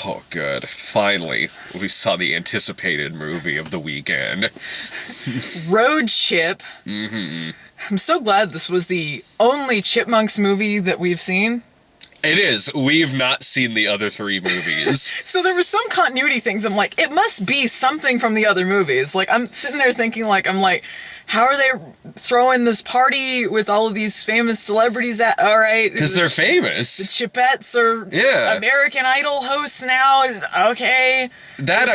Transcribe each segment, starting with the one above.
Oh, good. Finally, we saw the anticipated movie of the weekend. Road Chip. Mm-hmm. I'm so glad this was the only Chipmunks movie that we've seen. It is. We've not seen the other 3 movies. So there were some continuity things. I'm like, it must be something from the other movies. Like, I'm sitting there thinking, how are they throwing this party with all of these famous celebrities at? All right. Because they're famous. The Chipettes are American Idol hosts now. Okay. That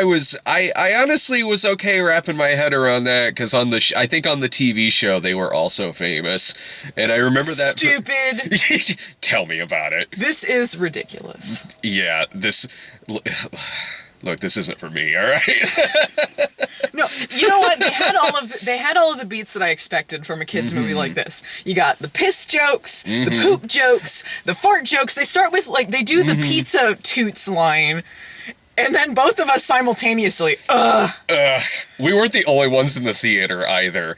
I honestly was okay wrapping my head around that, because I think on the TV show they were also famous. And I remember that. Stupid. Tell me about it. This is ridiculous. Yeah, Look, this isn't for me, all right? No, you know what? They had all of the beats that I expected from a kids movie like this. You got the piss jokes, the poop jokes, the fart jokes. They start with they do the pizza toots line, and then both of us simultaneously, we weren't the only ones in the theater either.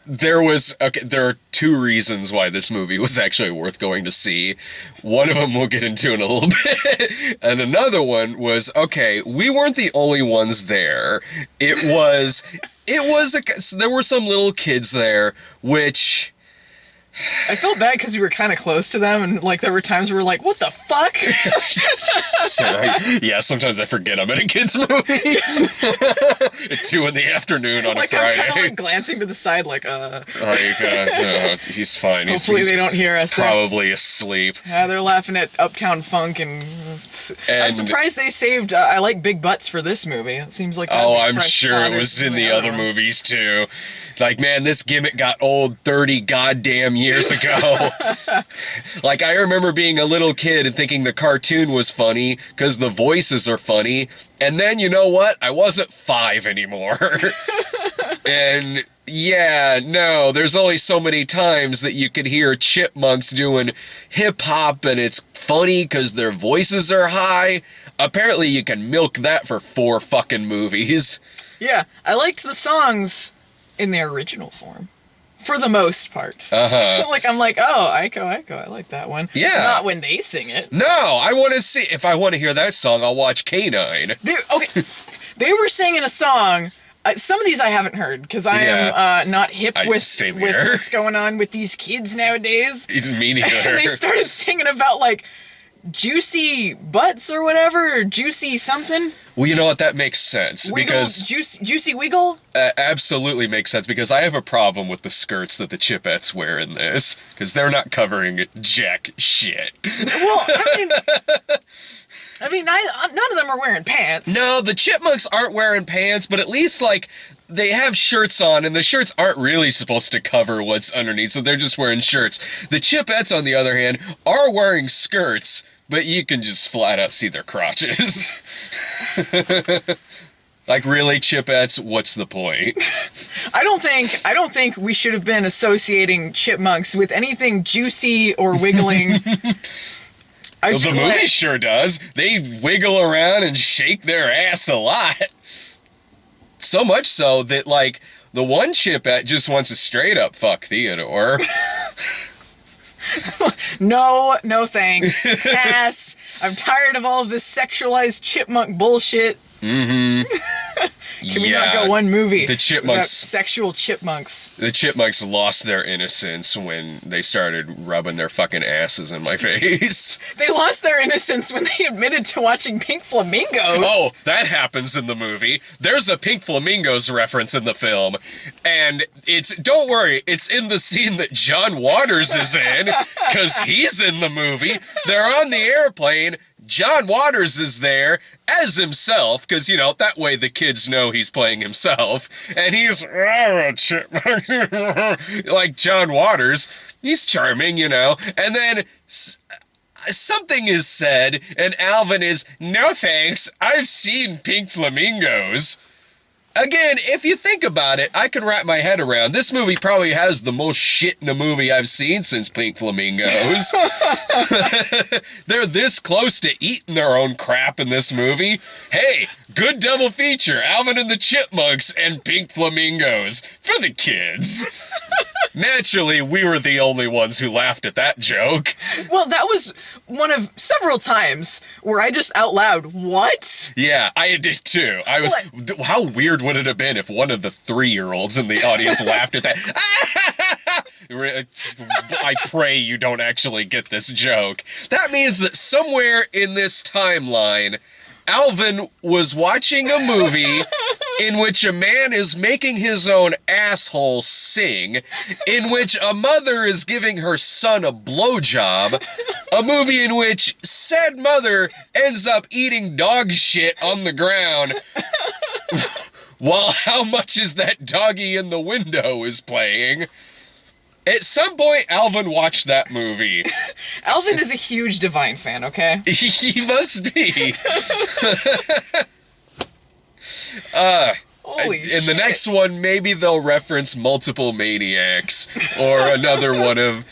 There are 2 reasons why this movie was actually worth going to see. One of them we'll get into in a little bit. And another one was, we weren't the only ones there. There were some little kids there, which... I felt bad because we were kind of close to them, and there were times where we were like, what the fuck? Yeah, sometimes I forget I'm in a kid's movie. At 2 in the afternoon on a Friday. I'm kind of glancing to the side he's fine. Hopefully they don't hear us. Probably asleep. They're laughing at Uptown Funk, and I'm surprised they saved I Like Big Butts for this movie. It seems like I'm sure it was in the other movies too. Man, this gimmick got old 30 goddamn years ago. I remember being a little kid and thinking the cartoon was funny because the voices are funny. And then, you know what? I wasn't 5 anymore. And yeah, no, there's only so many times that you could hear Chipmunks doing hip-hop and it's funny because their voices are high. Apparently you can milk that for 4 fucking movies. Yeah, I liked the songs in their original form. For the most part. I'm like, Aiko, I like that one. Yeah. Not when they sing it. No, I want to see... If I want to hear that song, I'll watch K9. They were singing a song... some of these I haven't heard, because I am not hip with what's going on with these kids nowadays. Me neither. And they started singing about, juicy butts or whatever, or juicy something. Well, you know what? That makes sense. Because Juicy Wiggle? Absolutely makes sense, because I have a problem with the skirts that the Chipettes wear in this, because they're not covering jack shit. Well, none of them are wearing pants. No, the Chipmunks aren't wearing pants, but at least, they have shirts on, and the shirts aren't really supposed to cover what's underneath, so they're just wearing shirts. The Chipettes, on the other hand, are wearing skirts, but you can just flat out see their crotches. Really, Chipettes, what's the point? I don't think we should have been associating Chipmunks with anything juicy or wiggling. The movie sure does. They wiggle around and shake their ass a lot. So much so that, the one Chipette just wants to straight up fuck Theodore. No thanks. Pass. I'm tired of all of this sexualized chipmunk bullshit. Mm-hmm. Can we not go one movie without sexual chipmunks? The Chipmunks lost their innocence when they started rubbing their fucking asses in my face. They lost their innocence when they admitted to watching Pink Flamingos. Oh, that happens in the movie. There's a Pink Flamingos reference in the film. And don't worry, it's in the scene that John Waters is in, because he's in the movie. They're on the airplane. John Waters is there as himself, because, that way the kids know he's playing himself. And he's like John Waters. He's charming, And then something is said, and Alvin is, no thanks, I've seen Pink Flamingos. Again, if you think about it, I can wrap my head around. This movie probably has the most shit in a movie I've seen since Pink Flamingos. They're this close to eating their own crap in this movie. Hey, good double feature, Alvin and the Chipmunks and Pink Flamingos for the kids. Naturally, we were the only ones who laughed at that joke. Well, that was one of several times where I just out loud, what? Yeah, I did too. I was. How weird would it have been if one of the 3-year-olds in the audience laughed at that? I pray you don't actually get this joke. That means that somewhere in this timeline, Alvin was watching a movie in which a man is making his own asshole sing, in which a mother is giving her son a blowjob, a movie in which said mother ends up eating dog shit on the ground, while How Much Is That Doggy in the Window is playing. At some point, Alvin watched that movie. Alvin is a huge Divine fan, okay? He must be. Holy shit. In the next one, maybe they'll reference Multiple Maniacs or another one of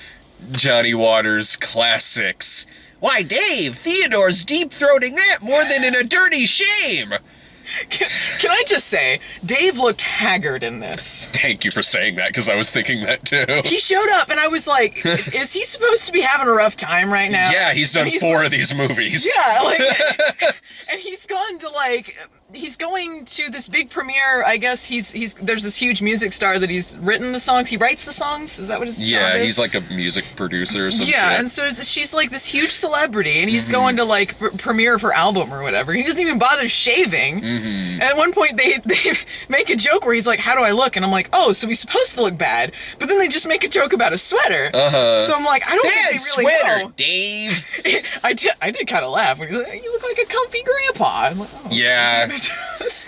Johnny Waters' classics. Why, Dave, Theodore's deep-throating that more than in A Dirty Shame. Can I just say, Dave looked haggard in this. Thank you for saying that, because I was thinking that too. He showed up, and I was like, is he supposed to be having a rough time right now? Yeah, he's done 4 of these movies. Yeah, like, and he's gone to, like, he's going to this big premiere. I guess he's there's this huge music star that he's written the songs. He writes the songs? Is that what his job is? He's like a music producer or some shit. And so she's like this huge celebrity, and he's going to, like, premiere her album or whatever. He doesn't even bother shaving. And at one point, they make a joke where he's like, how do I look? And I'm like, oh, so he's supposed to look bad. But then they just make a joke about a sweater. So I'm like, I don't think they really sweater, know. Dave. I did kind of laugh. When he's like, you look like a comfy grandpa. I'm like, oh, yeah.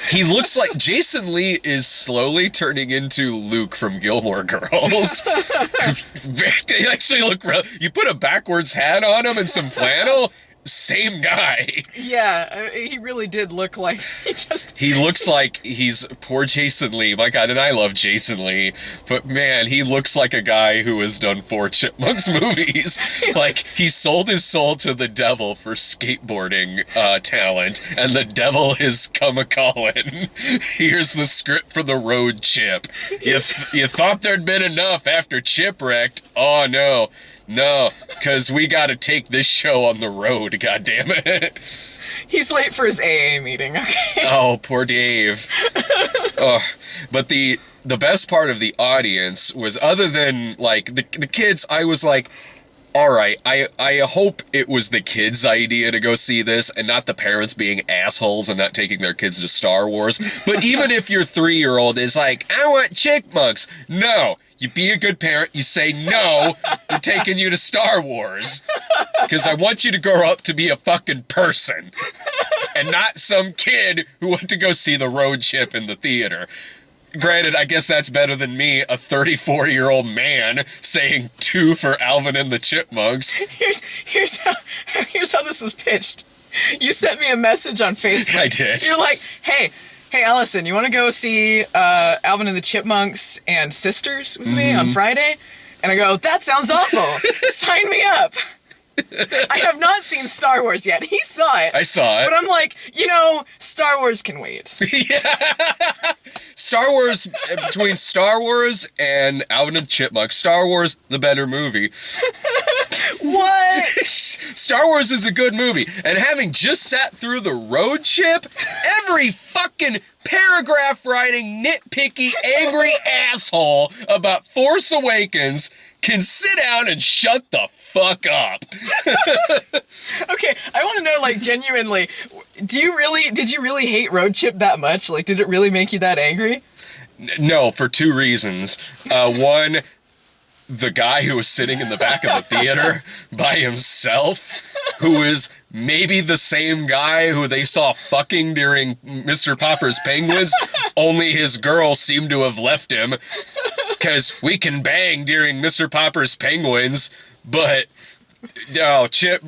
He looks like Jason Lee is slowly turning into Luke from Gilmore Girls. They actually look real. You put a backwards hat on him and some flannel, same guy. Yeah, he really did look like He looks like he's poor Jason Lee. My God, and I love Jason Lee, but man, he looks like a guy who has done 4 Chipmunks movies. Like, he sold his soul to the devil for skateboarding talent, and the devil has come a-calling. Here's the script for The Road Chip. You thought there'd been enough after Chipwrecked? Oh, no. No, because we got to take this show on the road, goddammit. He's late for his AA meeting, okay? Oh, poor Dave. Oh, but the best part of the audience was, other than, like, the kids, I was like, all right, I hope it was the kids' idea to go see this and not the parents being assholes and not taking their kids to Star Wars. But even if your 3-year-old is like, I want Chipmunks, no. You be a good parent, you say, no, we're taking you to Star Wars. Because I want you to grow up to be a fucking person. And not some kid who went to go see The Road Chip in the theater. Granted, I guess that's better than me, a 34-year-old man, saying 2 for Alvin and the Chipmunks. Here's how this was pitched. You sent me a message on Facebook. I did. You're like, hey, Allison, you want to go see Alvin and the Chipmunks and Sisters with me on Friday? And I go, that sounds awful. Sign me up. I have not seen Star Wars yet. He saw it. I saw it. But I'm like, Star Wars can wait. Yeah. Star Wars, between Star Wars and Alvin and the Chipmunks, Star Wars, the better movie. What? Star Wars is a good movie. And having just sat through The Road Chip, every fucking paragraph writing, nitpicky, angry asshole about Force Awakens can sit down and shut the fuck up. Okay, I want to know, like, genuinely, did you really hate Road Chip that much? Like, did it really make you that angry? No, for 2 reasons. One, the guy who was sitting in the back of the theater by himself, who is maybe the same guy who they saw fucking during Mr. Popper's Penguins, only his girl seemed to have left him, because we can bang during Mr. Popper's Penguins, but... Oh, Road Chip.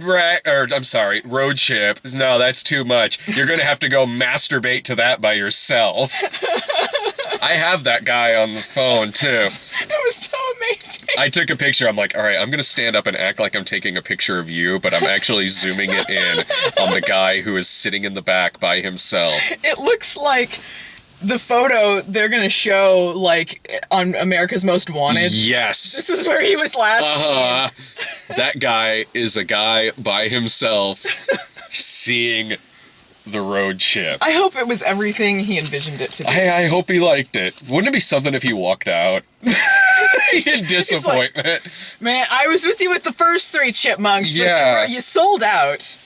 No, that's too much. You're gonna have to go masturbate to that by yourself. I have that guy on the phone, too. It was so amazing. I took a picture. I'm like, all right, I'm going to stand up and act like I'm taking a picture of you, but I'm actually zooming it in on the guy who is sitting in the back by himself. It looks like the photo they're gonna show, like, on America's Most Wanted. Yes. This was where he was last seen. That guy is a guy by himself seeing the road chip. I hope it was everything he envisioned it to be. I hope he liked it. Wouldn't it be something if he walked out in disappointment? Like, man, I was with you with the first 3 Chipmunks, Yeah. but you sold out.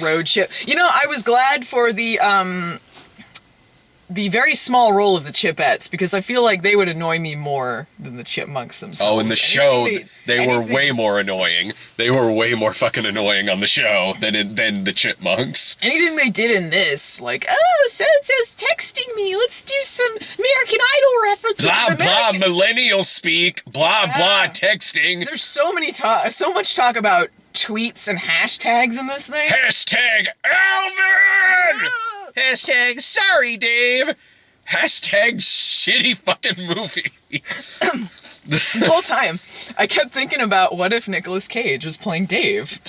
Road chip. You know, I was glad for the very small role of the Chipettes, because I feel like they would annoy me more than the Chipmunks themselves. Oh, in the show, they were way more annoying. They were way more fucking annoying on the show than the Chipmunks. Anything they did in this, like, oh, so-and-so's texting me, let's do some American Idol references. Blah, blah, millennial speak, blah, blah, texting. There's so much talk about tweets and hashtags in this thing. Hashtag Alvin! Hashtag sorry, Dave. Hashtag shitty fucking movie. The whole time, I kept thinking about what if Nicolas Cage was playing Dave?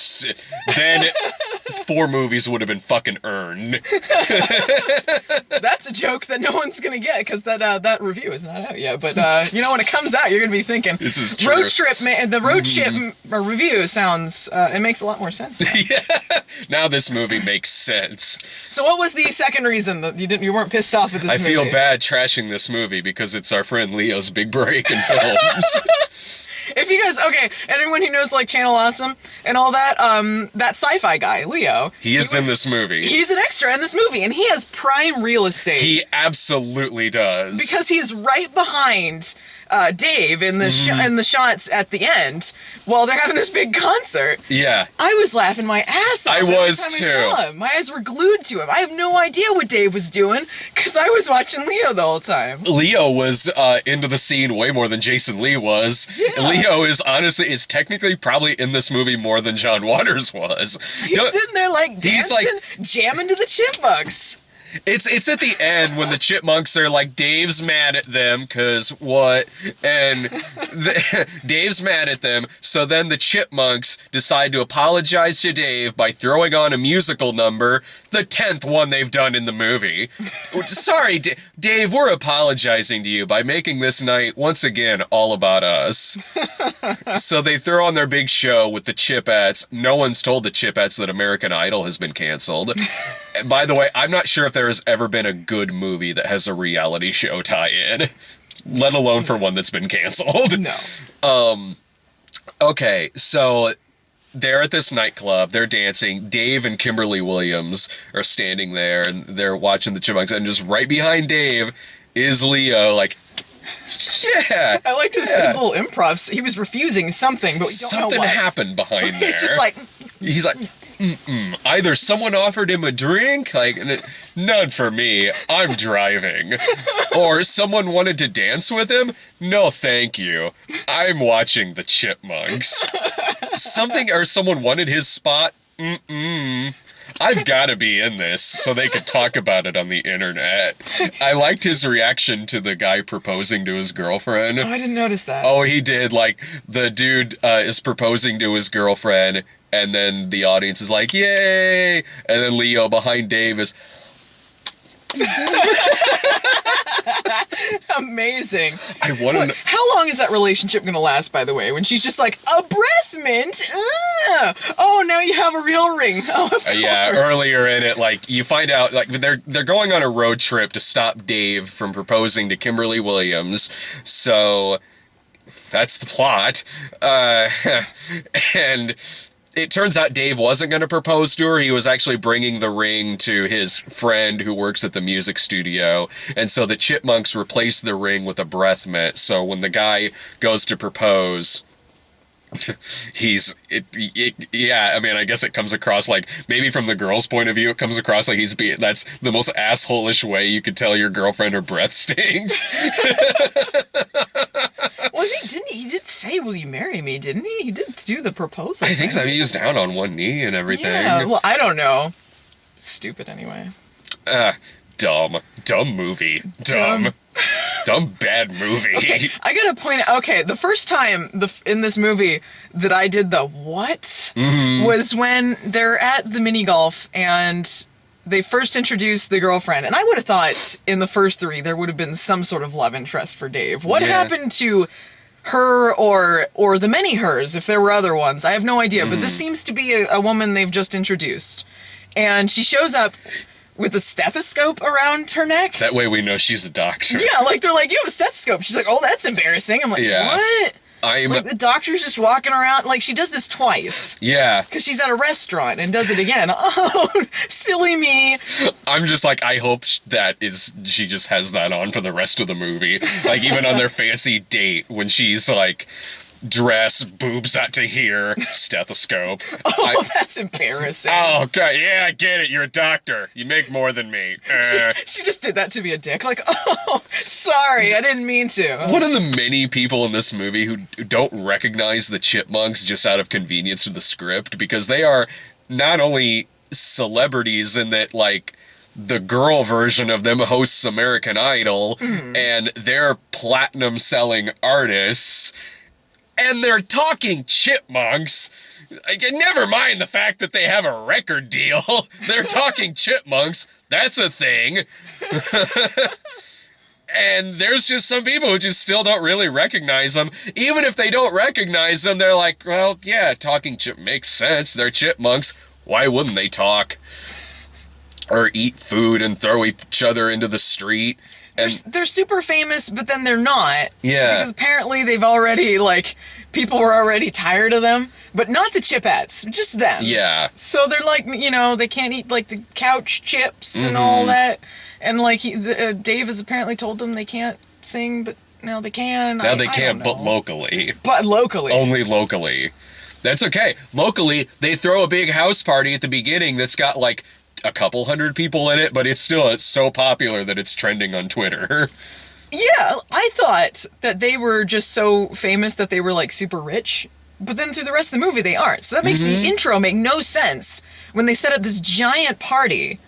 Then 4 movies would have been fucking earned. That's a joke that no one's gonna get, because that review is not out yet. But you know, when it comes out, you're gonna be thinking, this is true. Road Trip, man. The Road Trip review sounds it makes a lot more sense now. Yeah. Now this movie makes sense. So what was the second reason that you weren't pissed off at this movie? I feel bad trashing this movie because it's our friend Leo's big break in films. If you guys, okay, anyone who knows, like, Channel Awesome and all that, that sci-fi guy, Leo. He is in this movie. He's an extra in this movie, and he has prime real estate. He absolutely does. Because he's right behind Dave in the in the shots at the end while they're having this big concert. Yeah. I was laughing my ass off. I was every time too. I saw him. My eyes were glued to him. I have no idea what Dave was doing because I was watching Leo the whole time. Leo was into the scene way more than Jason Lee was. Yeah. Leo is technically probably in this movie more than John Waters was. He's sitting there like dancing, jamming to the Chipmunks. It's at the end when the Chipmunks are like, Dave's mad at them, cause what? And Dave's mad at them, so then the Chipmunks decide to apologize to Dave by throwing on a musical number, the 10th one they've done in the movie. Sorry, Dave, we're apologizing to you by making this night, once again, all about us. So they throw on their big show with the Chipettes. No one's told the Chipettes that American Idol has been canceled. By the way, I'm not sure if there has ever been a good movie that has a reality show tie-in, let alone for one that's been canceled. No. Okay, so they're at this nightclub, they're dancing, Dave and Kimberly Williams are standing there, and they're watching the Chipmunks, and just right behind Dave is Leo, like, yeah. I liked his little improvs. He was refusing something, but we don't know what. Something happened behind there. He's just like... He's like... Either someone offered him a drink, like, none for me, I'm driving. Or someone wanted to dance with him, no thank you, I'm watching the Chipmunks. Someone wanted his spot, I've gotta be in this, so they could talk about it on the internet. I liked his reaction to the guy proposing to his girlfriend. Oh, I didn't notice that. Oh, he did, like, the dude is proposing to his girlfriend, and then the audience is like, yay! And then Leo behind Dave is... Amazing. I want to know... How long is that relationship going to last, by the way? When she's just like, a breath mint? Oh, now you have a real ring. Oh, of course. Yeah, earlier in it, like, you find out, like, they're going on a road trip to stop Dave from proposing to Kimberly Williams, so that's the plot. And... it turns out Dave wasn't going to propose to her. He was actually bringing the ring to his friend who works at the music studio. And so the Chipmunks replaced the ring with a breath mint. So when the guy goes to propose, yeah, I mean, I guess it comes across like, maybe from the girl's point of view, it comes across like that's the most asshole-ish way you could tell your girlfriend her breath stinks. Well, he did say, will you marry me, didn't he? He did do the proposal. I think so. He was down on one knee and everything. Yeah, well, I don't know. Stupid anyway. Dumb movie. Dumb dumb, bad movie. Okay, I gotta point out, the first time in this movie that I did the what was when they're at the mini golf and they first introduced the girlfriend. And I would have thought in the first three there would have been some sort of love interest for Dave. What happened to her or the many hers, if there were other ones? I have no idea, but this seems to be a woman they've just introduced. And she shows up with a stethoscope around her neck. That way we know she's a doctor. Yeah, like they're like, you have a stethoscope. She's like, oh, that's embarrassing. I'm like, what? Like the doctor's just walking around. Like, she does this twice. Yeah. Because she's at a restaurant and does it again. Oh, silly me. I'm just like, I hope she just has that on for the rest of the movie. Like, even on their fancy date when she's like, dress, boobs out to here, stethoscope. Oh, that's embarrassing. Oh, God, yeah, I get it. You're a doctor. You make more than me. She just did that to be a dick. Like, oh, sorry, I didn't mean to. One of the many people in this movie who don't recognize the Chipmunks just out of convenience to the script, because they are not only celebrities in that, like, the girl version of them hosts American Idol, and they're platinum-selling artists, and they're talking chipmunks. Never mind the fact that they have a record deal. They're talking chipmunks. That's a thing. And there's just some people who just still don't really recognize them. Even if they don't recognize them, they're like, well, yeah, talking chip makes sense. They're chipmunks. Why wouldn't they talk? Or eat food and throw each other into the street. They're super famous, but then they're not. Yeah. Because apparently they've already, like, people were already tired of them. But not the chipettes, just them. Yeah. So they're like, you know, they can't eat, like, the couch chips and all that. And, like, Dave has apparently told them they can't sing, but now they can. Now they can't, but locally. But locally. Only locally. That's okay. Locally, they throw a big house party at the beginning that's got, like, a couple hundred people in it, but it's so popular that it's trending on Twitter. Yeah, I thought that they were just so famous that they were, like, super rich. But then through the rest of the movie, they aren't. So that makes the intro make no sense when they set up this giant party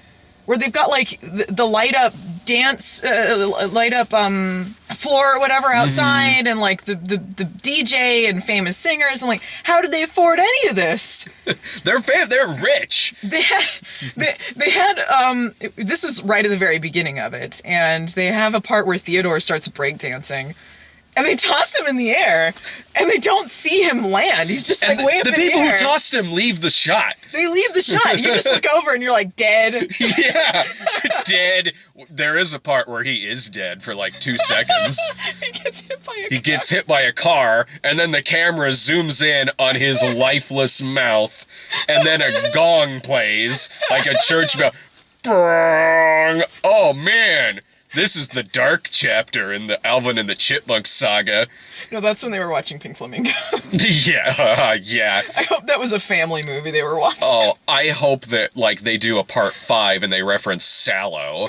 where they've got, like, the light-up dance, light-up floor or whatever outside, and, like, the DJ and famous singers. I'm like, how did they afford any of this? They're rich. They had this was right at the very beginning of it, and they have a part where Theodore starts breakdancing. And they toss him in the air, and they don't see him land. He's just, like, way up in the air. The people who tossed him leave the shot. They leave the shot. You just look over, and you're like, dead. Yeah, dead. There is a part where he is dead for, like, 2 seconds. He gets hit by a car. Gets hit by a car, and then the camera zooms in on his lifeless mouth, and then a gong plays, like a church bell. Brrrng. Oh, man. This is the dark chapter in the Alvin and the Chipmunks saga. No, that's when they were watching Pink Flamingos. Yeah, yeah. I hope that was a family movie they were watching. Oh, I hope that, like, they do a part 5 and they reference Sallow.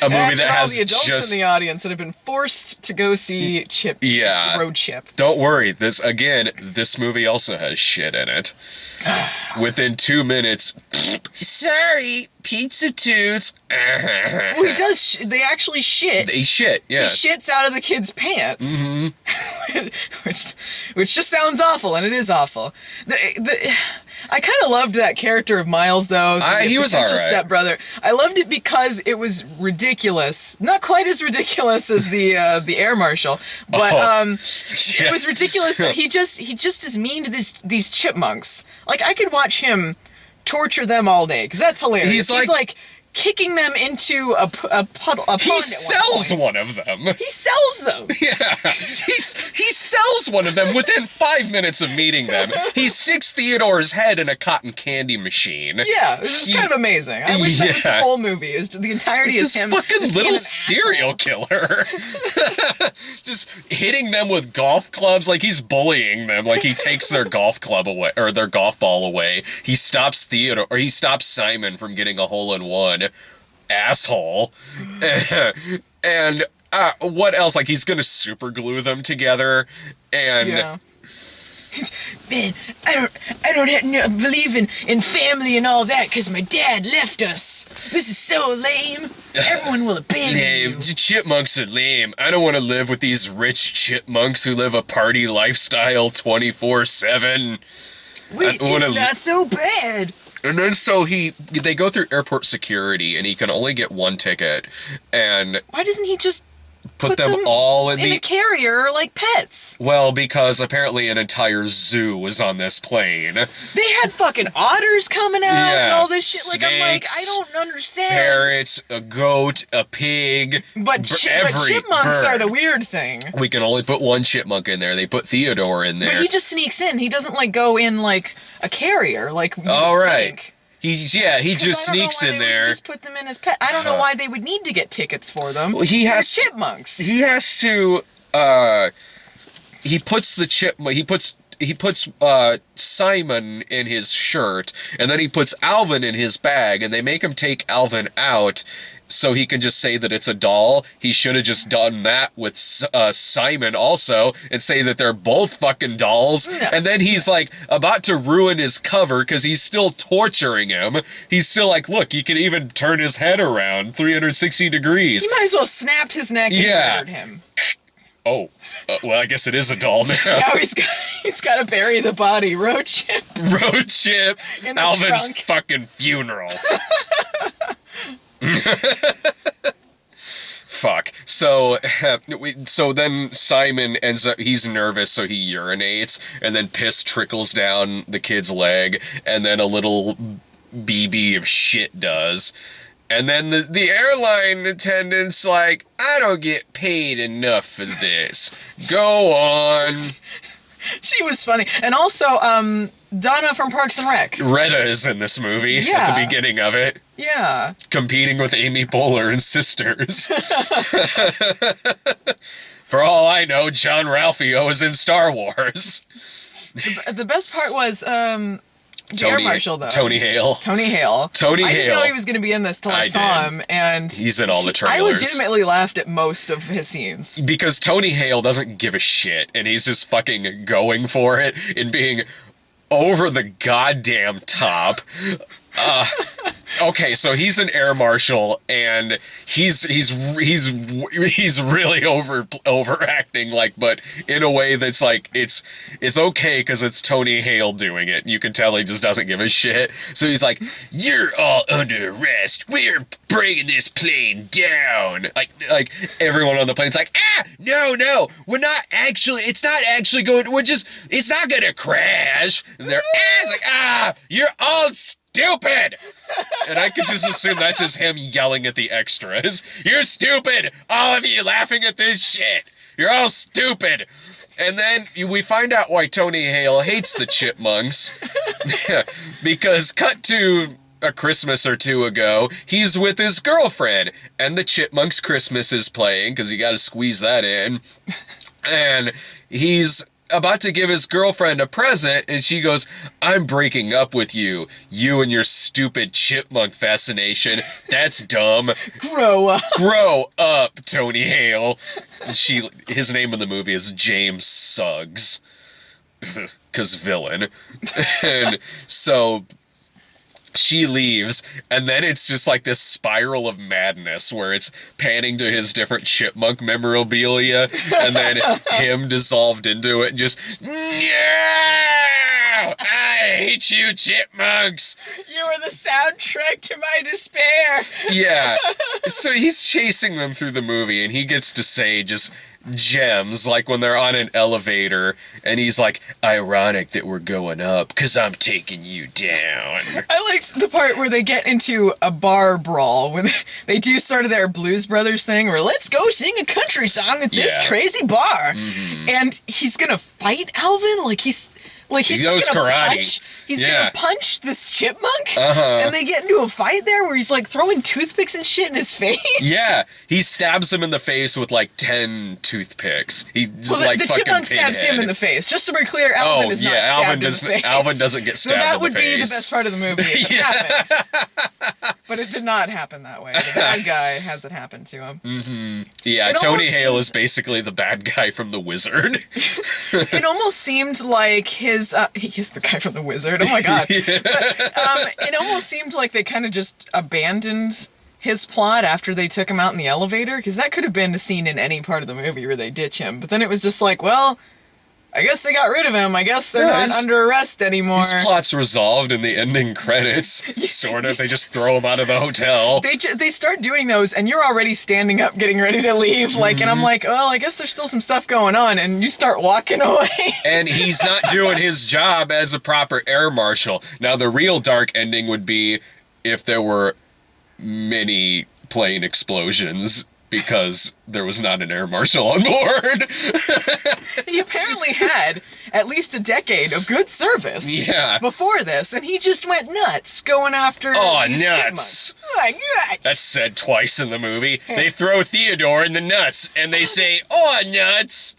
A movie that has all the adults in the audience that have been forced to go see Road Chip. Don't worry. This movie also has shit in it. Within 2 minutes, sorry, pizza toots. Well, he does. They actually shit. They shit. Yeah. He shits out of the kid's pants, which just sounds awful, and it is awful. I kind of loved that character of Miles, though. He was all right. Stepbrother. I loved it because it was ridiculous. Not quite as ridiculous as the air marshal, but it was ridiculous that he just is mean to these chipmunks. Like, I could watch him torture them all day because that's hilarious. He's like kicking them into a puddle. He sells one of them. He sells them. Yeah, he sells one of them within 5 minutes of meeting them. He sticks Theodore's head in a cotton candy machine. Yeah, it's just kind of amazing. I wish that was the whole movie. The entirety is him. Fucking little serial killer. Just hitting them with golf clubs like he's bullying them. Like he takes their golf club away or their golf ball away. He stops Simon from getting a hole-in-one. Asshole. And what else? Like, he's gonna super glue them together, and man, I don't believe in family and all that because my dad left us. This is so lame. Everyone will abandon you. Chipmunks are lame. I don't want to live with these rich chipmunks who live a party lifestyle 24/7. Wait, it's not so bad. And then so they go through airport security, and he can only get one ticket. And why doesn't he just put them all in a carrier like pets? Well, because apparently an entire zoo was on this plane. They had fucking otters coming out and all this shit. Snakes, I'm like, I don't understand. Parrots, a goat, a pig. But chipmunks are the weird thing. We can only put one chipmunk in there. They put Theodore in there. But he just sneaks in. He doesn't go in like a carrier. All right. He just sneaks in there. Just put them in as pet. I don't know why they would need to get tickets for them. Well, They're chipmunks. He has to. He puts the chipmunk. He puts Simon in his shirt, and then he puts Alvin in his bag, and they make him take Alvin out so he can just say that it's a doll. He should have just done that with Simon also and say that they're both fucking dolls. No. And then he's about to ruin his cover because he's still torturing him. He's still look, you can even turn his head around 360 degrees. He might as well snapped his neck and murdered him. Oh, well, I guess it is a doll now. Now he's got to bury the body. Road chip. In the Alvin's trunk. Fucking funeral. Fuck. So then Simon ends up, he's nervous, so he urinates, and then piss trickles down the kid's leg, and then a little BB of shit does. And then the airline attendant's like, I don't get paid enough for this. Go on. She was funny. And also, Donna from Parks and Rec. Retta is in this movie at the beginning of it. Yeah. Competing with Amy Poehler and Sisters. For all I know, John Ralphio is in Star Wars. The best part was, the air marshal, though. Tony Hale. I didn't know he was going to be in this till I saw him, and he's in all the trailers. I legitimately laughed at most of his scenes. Because Tony Hale doesn't give a shit, and he's just fucking going for it and being over the goddamn top. Okay, so he's an air marshal, and he's really overacting, but in a way that's it's okay because it's Tony Hale doing it. You can tell he just doesn't give a shit. So he's like, "You're all under arrest. We're bringing this plane down." Like everyone on the plane's like, no, we're not actually. It's not actually going. It's not gonna crash. And their ass you're all stupid! And I could just assume that's just him yelling at the extras. You're stupid! All of you laughing at this shit! You're all stupid! And then we find out why Tony Hale hates the Chipmunks. Because cut to a Christmas or two ago, he's with his girlfriend, and the Chipmunks Christmas is playing, because you gotta squeeze that in. And he's about to give his girlfriend a present, and she goes, "I'm breaking up with you. You and your stupid chipmunk fascination. That's dumb. Grow up. Grow up, Tony Hale." And his name in the movie is James Suggs. 'Cause villain. And so she leaves, and then it's just this spiral of madness where it's panning to his different chipmunk memorabilia, and then him dissolved into it, and just, "No! I hate you, chipmunks!" You are the soundtrack to my despair. Yeah. So he's chasing them through the movie, and he gets to say just gems, when they're on an elevator, and he's like, "Ironic that we're going up, because I'm taking you down." I liked the part where they get into a bar brawl, when they do sort of their Blues Brothers thing, where let's go sing a country song at this crazy bar. Mm-hmm. And he's gonna fight Alvin? He's knows just gonna karate. punch. He's gonna punch this chipmunk, and they get into a fight there where he's throwing toothpicks and shit in his face. Yeah, he stabs him in the face with 10 toothpicks. He just the chipmunk stabs him in the face. Just so we're clear, Alvin is not stabbed in the face. Alvin doesn't get stabbed in the face. That would be the best part of the movie if it happened. But it did not happen that way. The bad guy has it happen to him. Mm-hmm. Yeah, Tony Hale is basically the bad guy from The Wizard. It almost seemed like his he is the guy from The Wizard. Oh my god. But, it almost seemed like they kind of just abandoned his plot after they took him out in the elevator, because that could have been a scene in any part of the movie where they ditch him. But then it was just like, well, I guess they got rid of him. I guess they're not under arrest anymore. His plot's resolved in the ending credits, sort of. They just throw him out of the hotel. They start doing those, and you're already standing up, getting ready to leave. Like, and I'm like, well, I guess there's still some stuff going on, and you start walking away. And he's not doing his job as a proper air marshal. Now, the real dark ending would be if there were many plane explosions, because there was not an air marshal on board. He apparently had at least a decade of good service before this, and he just went nuts going after these nuts. Nuts! That's said twice in the movie. They throw Theodore in the nuts, and they say, "Oh, nuts!"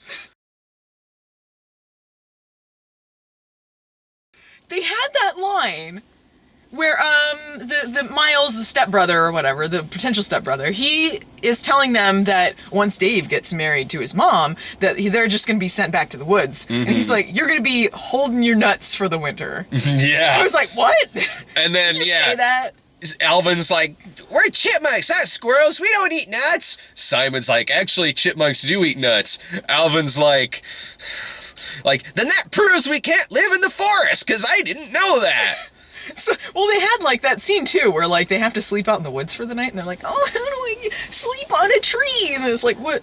They had that line where the Miles, the stepbrother or whatever, the potential stepbrother, he is telling them that once Dave gets married to his mom, that they're just going to be sent back to the woods. And he's like, you're going to be holding your nuts for the winter. Yeah. I was like, what? And then, say that? Alvin's like, we're chipmunks, not squirrels. We don't eat nuts. Simon's like, actually, chipmunks do eat nuts. Alvin's like, then that proves we can't live in the forest, because I didn't know that. So, well, they had, like, that scene, too, where, like, they have to sleep out in the woods for the night, and they're like, oh, how do I sleep on a tree? And it's like, what?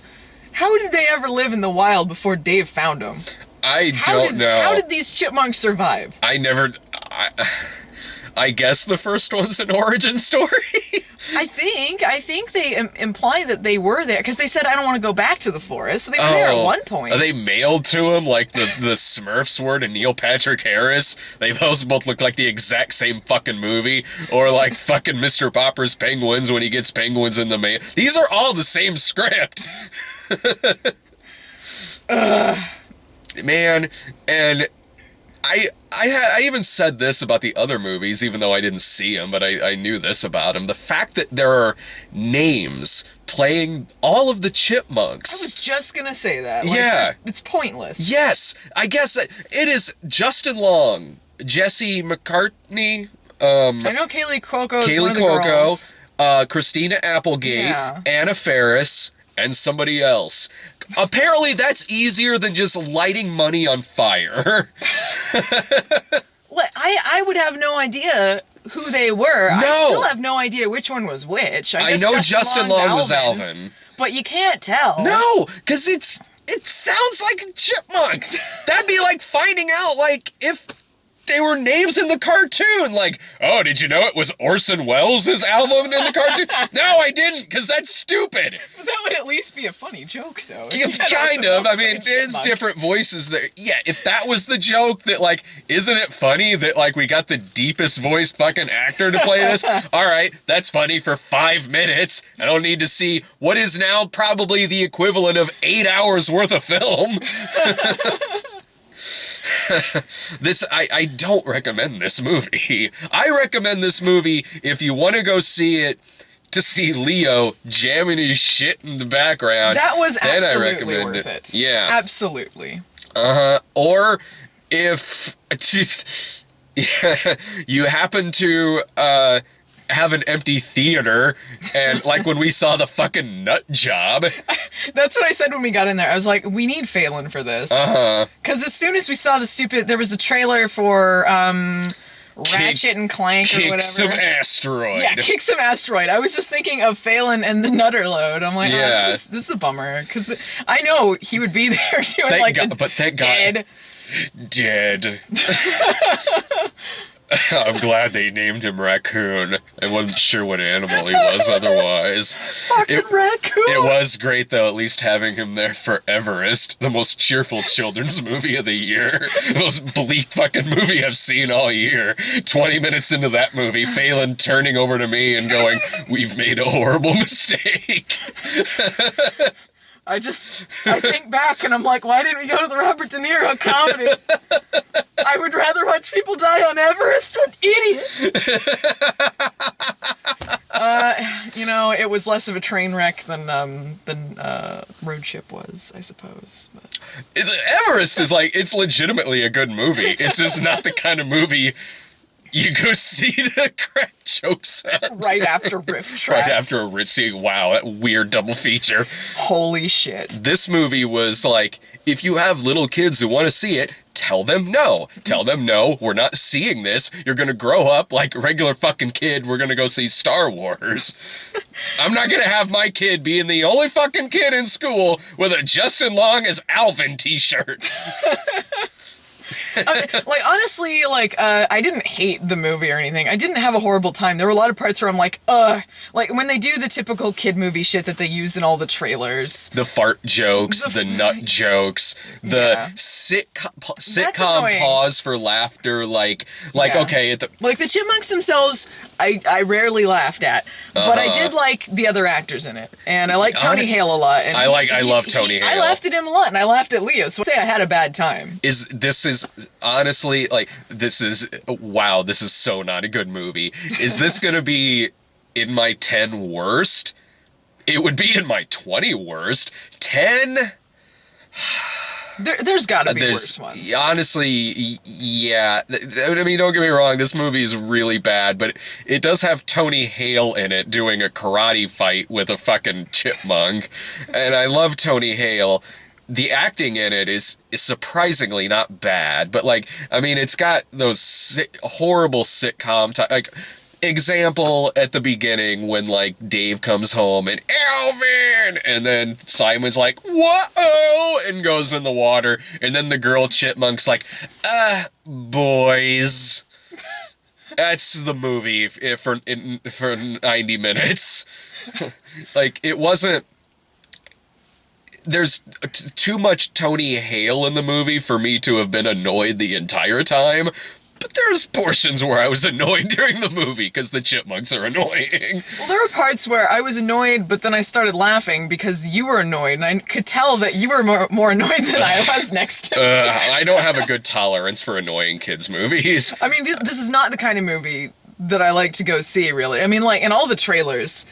How did they ever live in the wild before Dave found them? I don't know. How did these chipmunks survive? I guess the first one's an origin story. I think they imply that they were there, because they said, I don't want to go back to the forest. So they were there at one point. Are they mailed to him like the Smurfs were to Neil Patrick Harris? Those both look like the exact same fucking movie. Or like fucking Mr. Popper's Penguins when he gets penguins in the mail. These are all the same script. Man, and I even said this about the other movies, even though I didn't see them, but I knew this about them. The fact that there are names playing all of the chipmunks. I was just gonna say that. Like, yeah. It's pointless. Yes. I guess that it is Justin Long, Jesse McCartney, I know Kaylee Cuoco is one of the girls. Christina Applegate, Anna Faris, and somebody else. Apparently that's easier than just lighting money on fire. I would have no idea who they were. No. I still have no idea which one was which. I know Justin Long was Alvin. But you can't tell. No, because it sounds like a chipmunk. That'd be like finding out, like, if they were names in the cartoon. Like, oh, did you know it was Orson Welles' Alvin in the cartoon? No, I didn't, because that's stupid. But that would at least be a funny joke, though. Kind of. I mean, it's different voices there. Yeah, if that was the joke, that, like, isn't it funny that, like, we got the deepest voiced fucking actor to play this? All right, that's funny for 5 minutes. I don't need to see what is now probably the equivalent of 8 hours worth of film. I don't recommend this movie. I recommend this movie if you want to go see it to see Leo jamming his shit in the background. That was then absolutely worth it. Yeah. Absolutely. Or if you happen to have an empty theater, and like when we saw the fucking Nut Job. That's what I said when we got in there. I was like, we need Phelan for this. Because as soon as we saw there was a trailer for Ratchet and Clank or whatever. Kick some asteroid. Yeah, Kick Some Asteroid. I was just thinking of Phelan and the Nutterload. I'm like, this is a bummer. Because I know he would be there doing thank God. Dead. I'm glad they named him Raccoon. I wasn't sure what animal he was otherwise. Fucking Raccoon! It was great, though, at least having him there for Everest, the most cheerful children's movie of the year. The most bleak fucking movie I've seen all year. 20 minutes into that movie, Phelan turning over to me and going, "We've made a horrible mistake." I think back and I'm like, why didn't we go to the Robert De Niro comedy? I would rather watch people die on Everest. What idiot! it was less of a train wreck than Road Trip was, I suppose. But. Everest is like, it's legitimately a good movie. It's just not the kind of movie you go see the crack jokes at. Right after Riff Tracks. Right after a Ritzy. Wow, that weird double feature. Holy shit. This movie was like, if you have little kids who want to see it, tell them no. Tell them no, we're not seeing this. You're gonna grow up like a regular fucking kid. We're gonna go see Star Wars. I'm not gonna have my kid being the only fucking kid in school with a Justin Long as Alvin t-shirt. Like, honestly, like, I didn't hate the movie or anything. I didn't have a horrible time. There were a lot of parts where I'm like, ugh. Like, when they do the typical kid movie shit that they use in all the trailers. The fart jokes, the nut jokes, the sitcom pause for laughter, like okay. Like, the Chipmunks themselves, I rarely laughed at. But I did like the other actors in it. And I like Tony Hale a lot. And I love Tony Hale. I laughed at him a lot, and I laughed at Leo, so I'd say I had a bad time. This is honestly, like, this is so not a good movie. Is this gonna be in my 10 worst? It would be in my 20 worst. 10? There's gotta be worse ones. Honestly, yeah. I mean, don't get me wrong, this movie is really bad, but it does have Tony Hale in it doing a karate fight with a fucking chipmunk. And I love Tony Hale. The acting in it is surprisingly not bad, but, like, I mean, it's got those horrible sitcom like, example at the beginning when, like, Dave comes home and Alvin, and then Simon's like, whoa, and goes in the water, and then the girl chipmunk's like, boys. That's the movie for 90 minutes. Like, it wasn't. There's too much Tony Hale in the movie for me to have been annoyed the entire time, but there's portions where I was annoyed during the movie because the chipmunks are annoying. Well, there were parts where I was annoyed, but then I started laughing because you were annoyed, and I could tell that you were more annoyed than I was next to me. I don't have a good tolerance for annoying kids' movies. I mean, this is not the kind of movie that I like to go see, really. I mean, like, in all the trailers,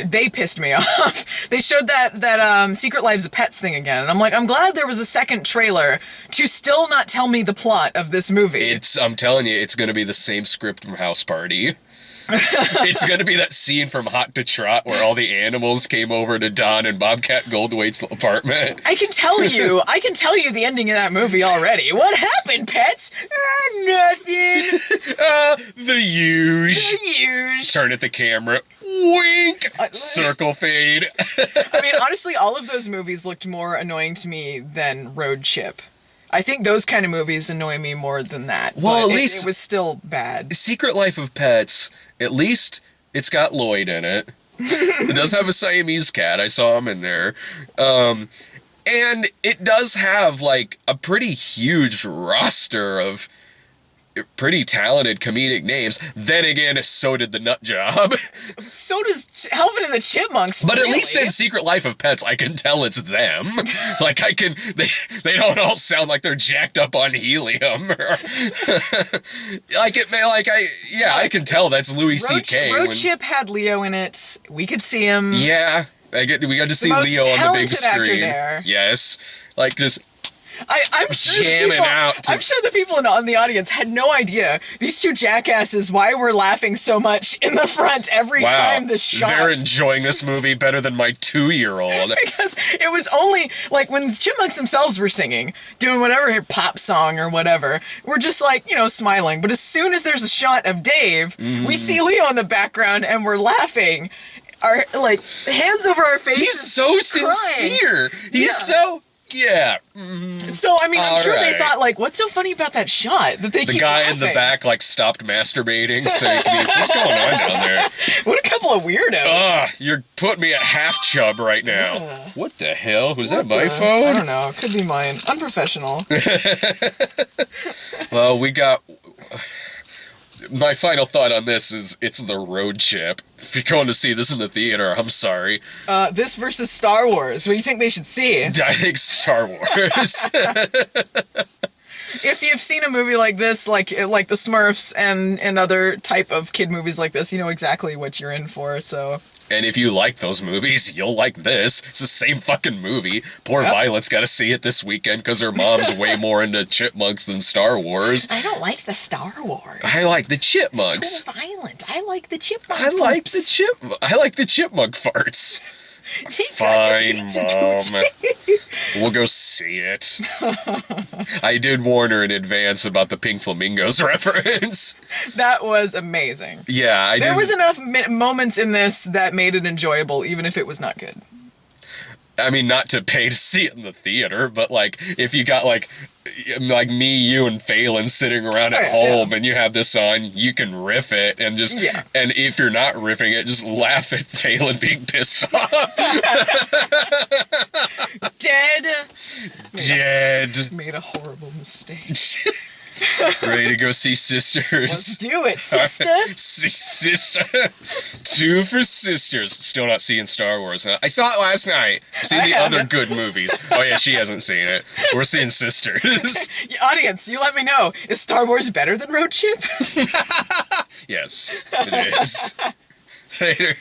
they pissed me off. They showed that Secret Lives of Pets thing again, and I'm like, I'm glad there was a second trailer to still not tell me the plot of this movie. I'm telling you, it's going to be the same script from House Party. It's going to be that scene from Hot to Trot where all the animals came over to Don and Bobcat Goldthwait's apartment. I can tell you the ending of that movie already. What happened, pets? Nothing. The huge. Turn at the camera. Wink! Circle fade. I mean, honestly, all of those movies looked more annoying to me than Road Trip. I think those kind of movies annoy me more than that. Well, at least it was still bad. Secret Life of Pets, at least it's got Lloyd in it. It does have a Siamese cat. I saw him in there. And it does have, like, a pretty huge roster of pretty talented comedic names. Then again, so did the Nut Job. So does Alvin and the Chipmunks. But at least in Secret Life of Pets, I can tell it's them. Like, they don't all sound like they're jacked up on helium. I can tell that's Louis C.K. Road Trip had Leo in it. We could see him. Yeah, we got to see Leo on the big screen. Actor there. Yes, like, just I'm sure jamming out. I'm sure the people in the audience had no idea, these two jackasses, why we're laughing so much in the front every time this shot. They're enjoying this movie better than my 2-year-old. Because it was only, like, when the Chipmunks themselves were singing, doing whatever pop song or whatever, we're just, like, smiling. But as soon as there's a shot of Dave, we see Leo in the background and we're laughing. Our, like, hands over our faces. He's so sincere. He's so... Yeah. So, I mean, I'm sure they thought, like, what's so funny about that shot that they keep laughing? In the back, like, stopped masturbating, so what's going on down there? What a couple of weirdos. You're putting me at half chub right now. What the hell? Was that my phone? I don't know. It could be mine. Unprofessional. Well, we got... My final thought on this is it's the Road Trip. If you're going to see this in the theater, I'm sorry. This versus Star Wars. What do you think they should see? I think Star Wars. If you've seen a movie like this, like the Smurfs and other type of kid movies like this, you know exactly what you're in for, so... And if you like those movies, you'll like this. It's the same fucking movie. Poor Violet's got to see it this weekend because her mom's way more into Chipmunks than Star Wars. I don't like the Star Wars. I like the Chipmunks. It's too violent. I like the Chipmunk. I like the Chipmunk farts. Fine, Mom. We'll go see it. I did warn her in advance about the Pink Flamingos reference. That was amazing. Yeah, There was enough moments in this that made it enjoyable, even if it was not good. I mean, not to pay to see it in the theater, but like if you got like me, you, and Phelan sitting around at home, and you have this on, you can riff it and just and if you're not riffing it, just laugh at Phelan being pissed off. Dead. Made a horrible mistake. Ready to go see Sisters? Let's do it, sister. Sister. 2 for Sisters. Still not seeing Star Wars, huh? I saw it last night. I've seen the other good movies. Oh yeah, she hasn't seen it. We're seeing Sisters. Audience, you let me know. Is Star Wars better than Road Trip? Yes, it is. Later.